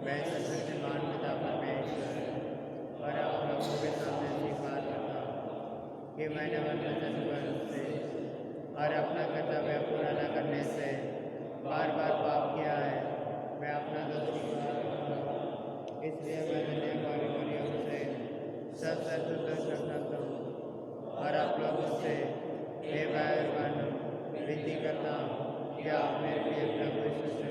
मैं सर्वशक्तिमान पिता परमेश्वर और आप लोगों के सामने स्वीकार करता हूँ कि मैंने वचन से और अपना कर्तव्य पूरा न करने से बार बार पाप किया है। मैं अपना दोष स्वीकार करता हूँ, इसलिए मैं धन्यवाद मरियम से सब संतोष रखता हूँ और आप लोगों से हे भाई विनती करता हूँ कि आप मेरे लिए प्रभु यीशु से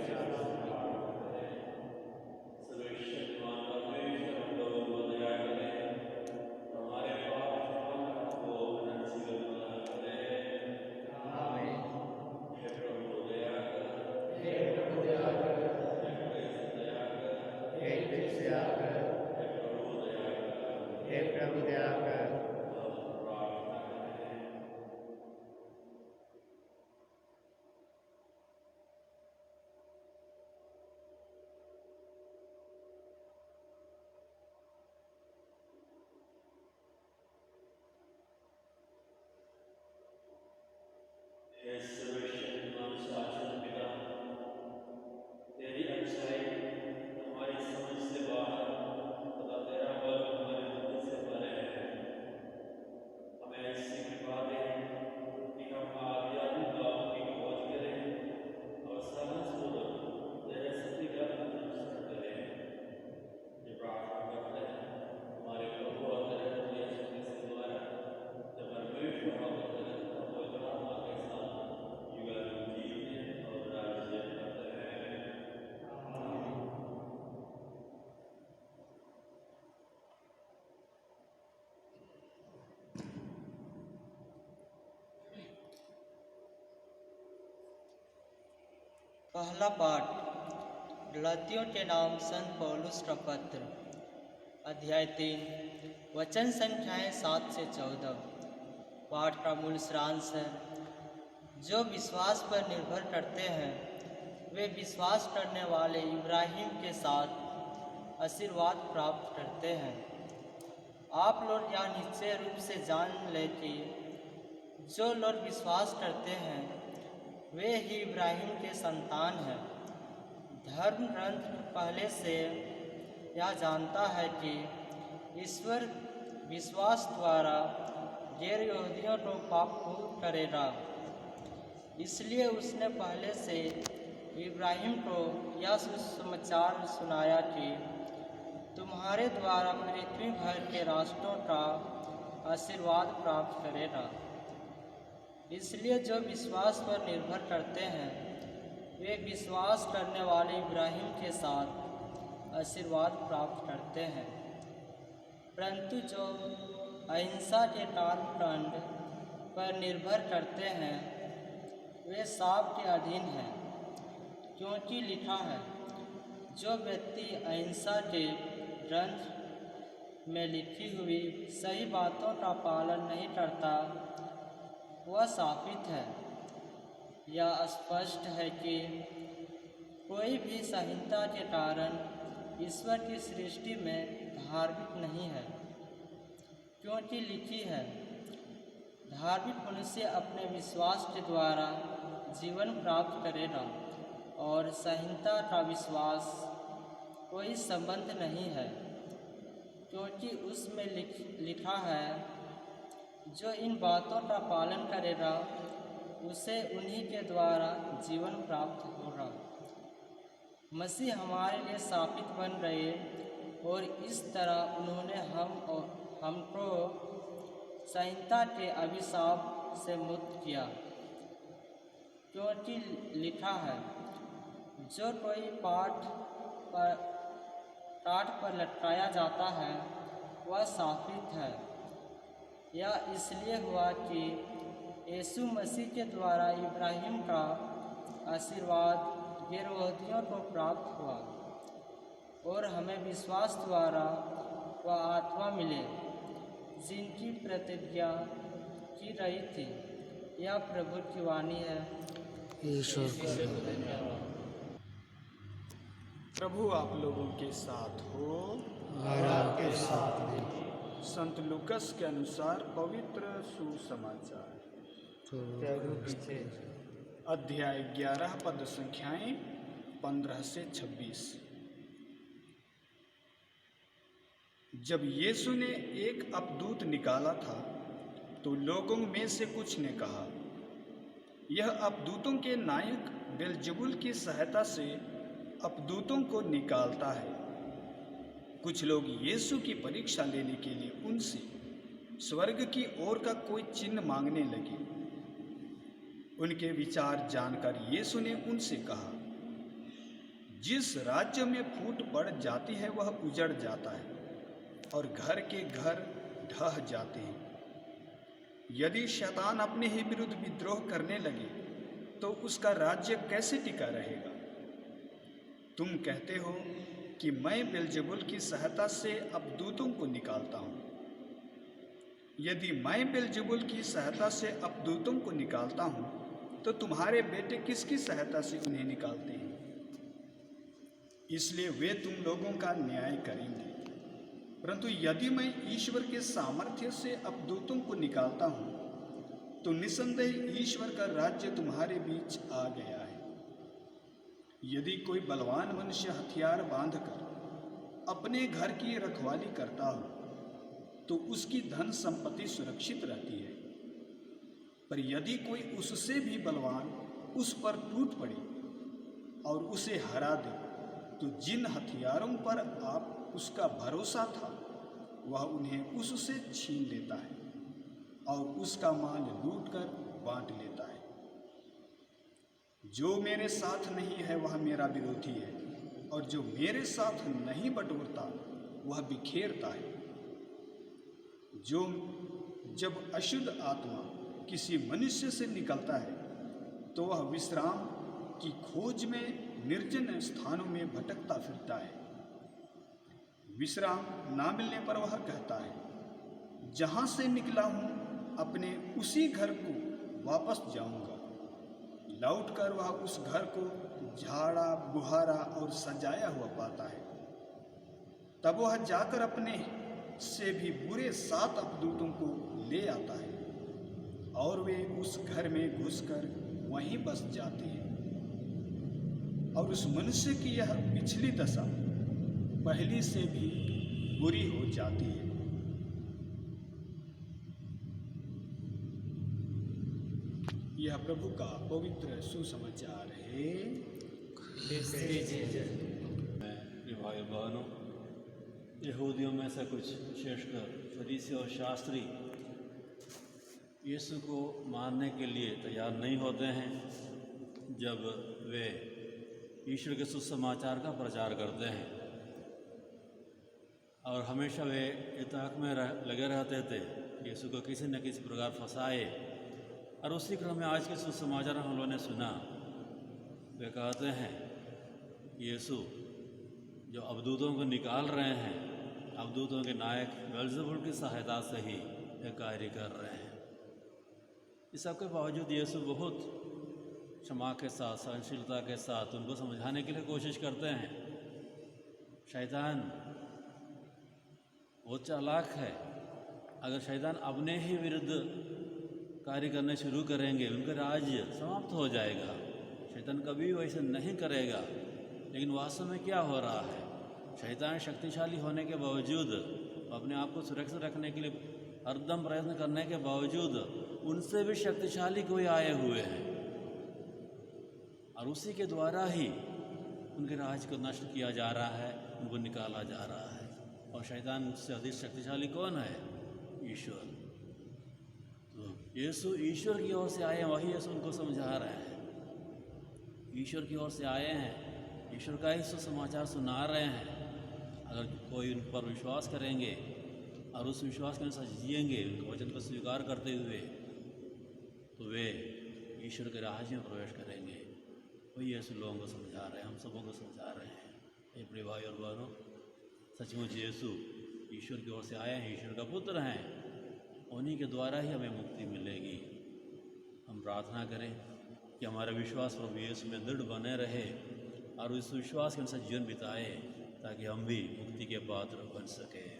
पहला पाठ गलातियों के नाम संत पौलुस का पत्र, अध्याय 3, वचन संख्याएं 7 से 14। पाठ का मूल सारांश है, जो विश्वास पर निर्भर करते हैं वे विश्वास करने वाले इब्राहिम के साथ आशीर्वाद प्राप्त करते हैं। आप लोग यह निश्चय रूप से जान लें कि जो लोग विश्वास करते हैं वे ही इब्राहिम के संतान हैं। धर्म ग्रंथ पहले से यह जानता है कि ईश्वर विश्वास द्वारा गैर यहूदियों को पापपूर्ण करेगा, इसलिए उसने पहले से इब्राहिम को यह सुसमाचार सुनाया कि तुम्हारे द्वारा पृथ्वी भर के राष्ट्रों का आशीर्वाद प्राप्त करेगा। इसलिए जो विश्वास पर निर्भर करते हैं वे विश्वास करने वाले इब्राहिम के साथ आशीर्वाद प्राप्त करते हैं। परंतु जो अहिंसा के कर्मकांड पर निर्भर करते हैं वे शाप के अधीन हैं, क्योंकि लिखा है, जो व्यक्ति अहिंसा के ग्रंथ में लिखी हुई सही बातों का पालन नहीं करता वह शापित है। यह स्पष्ट है कि कोई भी संहिता के कारण ईश्वर की सृष्टि में धार्मिक नहीं है, क्योंकि लिखी है, धार्मिक मनुष्य अपने विश्वास के द्वारा जीवन प्राप्त करेगा, और संहिता का विश्वास कोई संबंध नहीं है, क्योंकि उसमें लिखा है, जो इन बातों का पालन करेगा उसे उन्हीं के द्वारा जीवन प्राप्त होगा। मसीह हमारे लिए शापित बन गए और इस तरह उन्होंने हमको संहिता के अभिशाप से मुक्त किया, क्योंकि लिखा है, जो कोई काठ पर लटकाया जाता है वह शापित है। यह इसलिए हुआ कि यीशु मसीह के द्वारा इब्राहिम का आशीर्वाद गैर-यहूदियों को प्राप्त हुआ और हमें विश्वास द्वारा वह आत्मा मिले जिनकी प्रतिज्ञा की गई थी। यह प्रभु की वाणी है। प्रभु आप लोगों के साथ हो और आपके साथ भी। संत लूकस के अनुसार पवित्र सुसमाचार। प्रभु पीछे। अध्याय 11 पद संख्याएं 15 से 26। जब यीशु ने एक अपदूत निकाला था तो लोगों में से कुछ ने कहा, यह अपदूतों के नायक बेलजेबुल की सहायता से अपदूतों को निकालता है। कुछ लोग यीशु की परीक्षा लेने के लिए उनसे स्वर्ग की ओर का कोई चिन्ह मांगने लगे। उनके विचार जानकर यीशु ने उनसे कहा, जिस राज्य में फूट पड़ जाती है वह उजड़ जाता है और घर के घर ढह जाते हैं। यदि शैतान अपने ही विरुद्ध विद्रोह करने लगे तो उसका राज्य कैसे टिका रहेगा? तुम कहते हो कि मैं बेलजेबुल की सहायता से अपदूतों को निकालता हूँ। यदि मैं बेलजेबुल की सहायता से अपदूतों को निकालता हूँ तो तुम्हारे बेटे किसकी सहायता से उन्हें निकालते हैं? इसलिए वे तुम लोगों का न्याय करेंगे। परंतु यदि मैं ईश्वर के सामर्थ्य से अपदूतों को निकालता हूँ तो निसंदेह ईश्वर का राज्य तुम्हारे बीच आ गया है। यदि कोई बलवान मनुष्य हथियार बांधकर अपने घर की रखवाली करता हो तो उसकी धन संपत्ति सुरक्षित रहती है। पर यदि कोई उससे भी बलवान उस पर टूट पड़े और उसे हरा दे तो जिन हथियारों पर आप उसका भरोसा था वह उन्हें उससे छीन लेता है और उसका माल लूटकर बांट लेता है। जो मेरे साथ नहीं है वह मेरा विरोधी है और जो मेरे साथ नहीं बटोरता वह बिखेरता है। जब अशुद्ध आत्मा किसी मनुष्य से निकलता है तो वह विश्राम की खोज में निर्जन स्थानों में भटकता फिरता है। विश्राम ना मिलने पर वह कहता है, जहाँ से निकला हूँ अपने उसी घर को वापस जाऊँगा। लौटकर वह उस घर को झाड़ा बुहारा और सजाया हुआ पाता है। तब वह जाकर अपने से भी बुरे 7 अपदूतों को ले आता है और वे उस घर में घुसकर वहीं बस जाते हैं। और उस मनुष्य की यह पिछली दशा पहली से भी बुरी हो जाती है। यह प्रभु का पवित्र सुसमाचार है। मेरे भाई बहनों, यहूदियों में से कुछ विशेषकर फरीसी और शास्त्री यीशु को मारने के लिए तैयार नहीं होते हैं जब वे ईश्वर के सुसमाचार का प्रचार करते हैं, और हमेशा वे इताक में लगे रहते थे यीशु को किसी न किसी प्रकार फंसाए। और उसी क्रम में आज के सुसमाचार हम लोगों ने सुना, वे कहते हैं यीशु जो अबदूतों को निकाल रहे हैं, अबदूतों के नायक बेलजेबुल की सहायता से ही ये कार्य कर रहे हैं। इस सब के बावजूद यीशु बहुत क्षमा के साथ, सहनशीलता के साथ उनको समझाने के लिए कोशिश करते हैं। शैतान बहुत चालाक है। अगर शैतान अपने ही विरुद्ध कार्य करने शुरू करेंगे, उनका राज्य समाप्त हो जाएगा। शैतान कभी वैसे नहीं करेगा। लेकिन वास्तव में क्या हो रहा है? शैतान शक्तिशाली होने के बावजूद, अपने आप को सुरक्षित रखने के लिए हरदम प्रयत्न करने के बावजूद, उनसे भी शक्तिशाली कोई आए हुए हैं और उसी के द्वारा ही उनके राज्य को नष्ट किया जा रहा है, उनको निकाला जा रहा है। और शैतान से अधिक शक्तिशाली कौन है? ईश्वर। तो यीशु ईश्वर की ओर से आए हैं, वही यीशु उनको समझा रहे हैं। ईश्वर की ओर से आए हैं, ईश्वर का ही सुसमाचार सुना रहे हैं। अगर कोई उन पर विश्वास करेंगे और उस विश्वास के अनुसार जिएंगे, उनके वचन को स्वीकार करते हुए, तो वे ईश्वर के राज्य में प्रवेश करेंगे। वही यीशु लोगों को समझा रहे हैं, हम सबों को समझा रहे हैं। ये प्रिय भाई और बहनों, सचमुच यीशु ईश्वर की ओर से आए हैं, ईश्वर का पुत्र हैं। उन्हीं के द्वारा ही हमें मुक्ति मिलेगी। हम प्रार्थना करें कि हमारा विश्वास प्रभु यीशु में दृढ़ बने रहे और इस विश्वास के अनुसार जीवन बिताए, ताकि हम भी मुक्ति के पात्र बन सकें।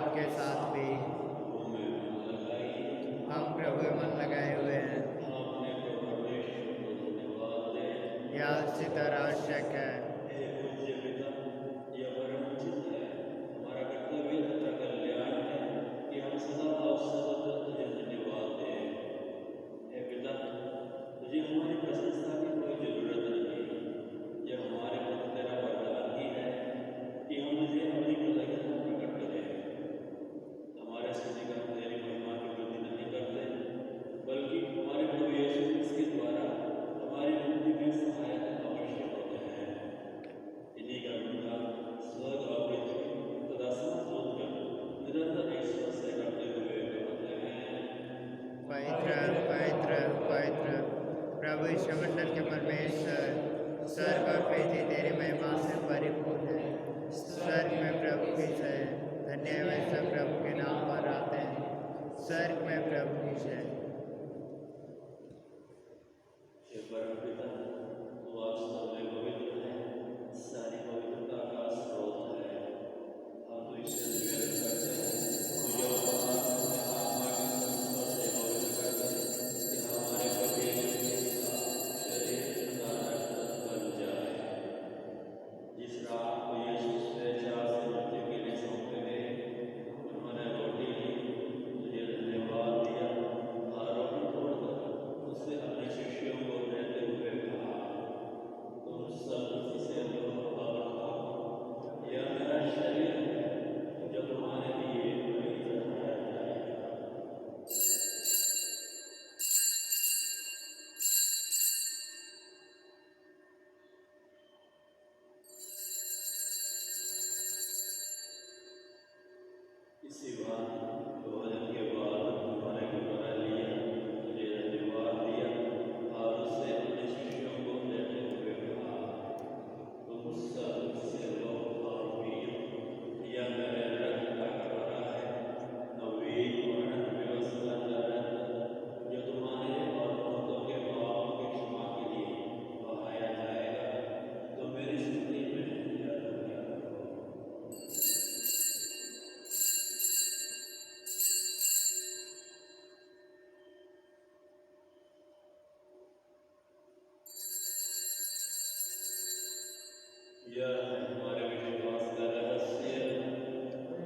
आपके साथ भी हम प्रभु में मन लगाए हुए हैं। यह उसी तरह आवश्यक है। पवित्र पवित्र पवित्र प्रभु ईश्वर मंडल के परमेश्वर, स्वर्ग और पृथ्वी तेरी महिमा से परिपूर्ण है। स्वर्ग में प्रभु की जय, धन्य है वे सब प्रभु के नाम पर आते हैं। स्वर्ग में प्रभु की जय।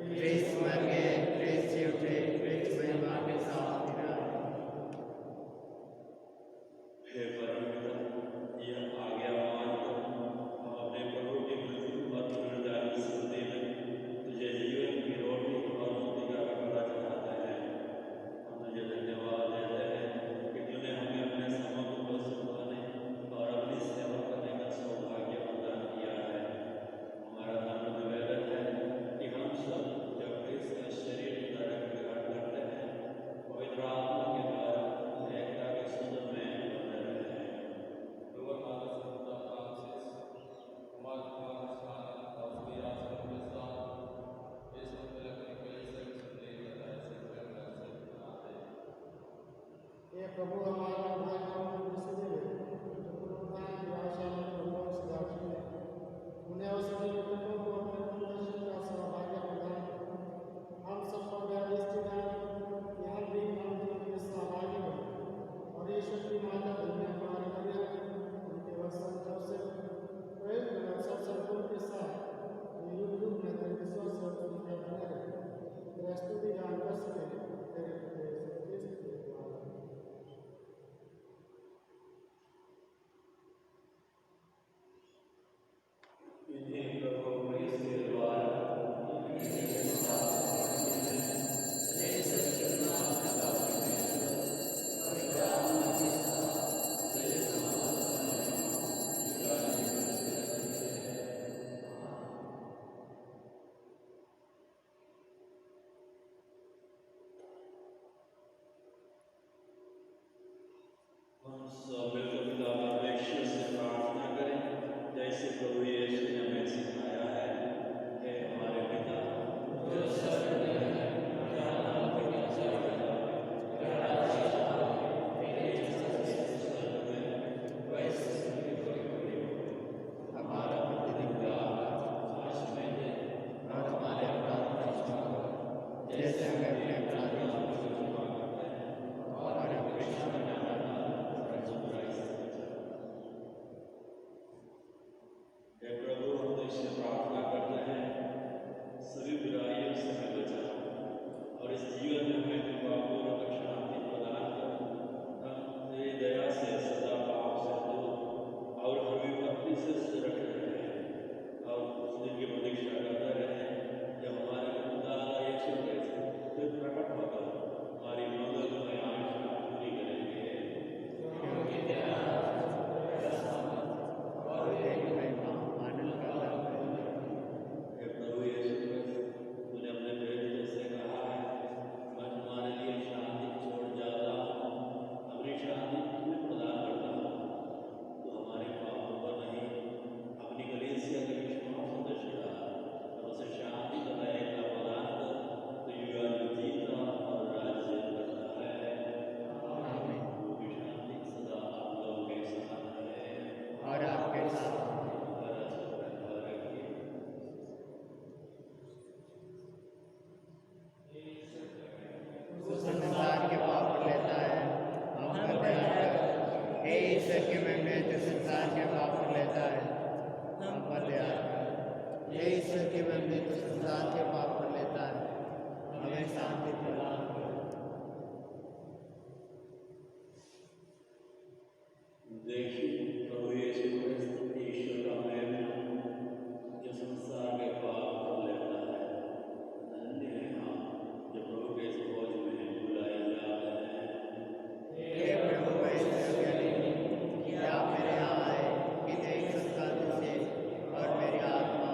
क्रिस्त मर गए, क्रिस्त जी उठे, क्रिस्त महिमा के साथ फिर आए। प्रभु हमारा उद्धार पुनरुत्थान की आशा में प्रभु से दाखिल है। उन्हें और सभी मृतकों को अपने पुनर्दर्शन का सौभाग्य प्रदान करो। हम सबको व्याधिस्थ कि हम भी मंदिर में सहभागी बने और ईश्वर की माता धन्य कुमारी मरियम, उनके वत्सल जोसेफ, प्रेम सब सबकों के साथ युग युग में तेरे विश्वास और उनके बने रहे। तेरा स्तुति गान कर सके तेरे प्रति क्रिस्त के द्वारा। ईश्वर की महिमा जो संसार के पाप को लेता है हम पर दया कर। हे ईश्वर की महिमा जो संसार के पाप को लेता है हमें शांति प्रदान कर। देखिए प्रभु यीशु क्रिस्त ईश्वर का मेमना जो संसार के पाप को लेता है। धन्य है हम जो प्रभु के इस भोज में बुलाए जा रहे हैं। हे प्रभु मैं योग्य नहीं कि आप मेरे यहाँ आए कि देख सकता तुझे और मेरी आत्मा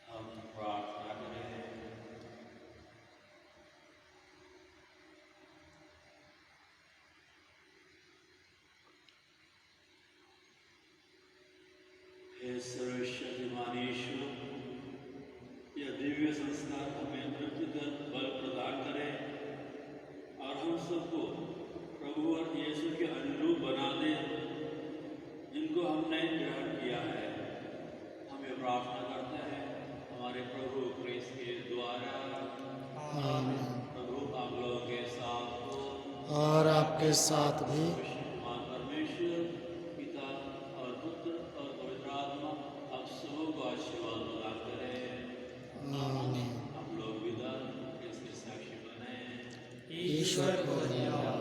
हम प्रार्थना करें। हे सर्वशक्तिमान ईश्वर, यह दिव्य संस्कार हमें तृप्तिकर बल प्रदान करे और हम सबको प्रभु और यीशु के अनुरूप बना दे जिनको हमने ग्रहण किया है। हम ये प्रार्थना करते हैं हमारे प्रभु क्रिस्त के द्वारा। प्रभु आप लोगों के साथ हो और आपके साथ भी। सर्वशक्तिमान परमेश्वर पिता और पुत्र और पवित्र आत्मा आप सबों को आशीर्वाद प्रदान करें। आमीन। हम लोग विदा इसके साक्षी बने। ईश्वर को धन्यवाद।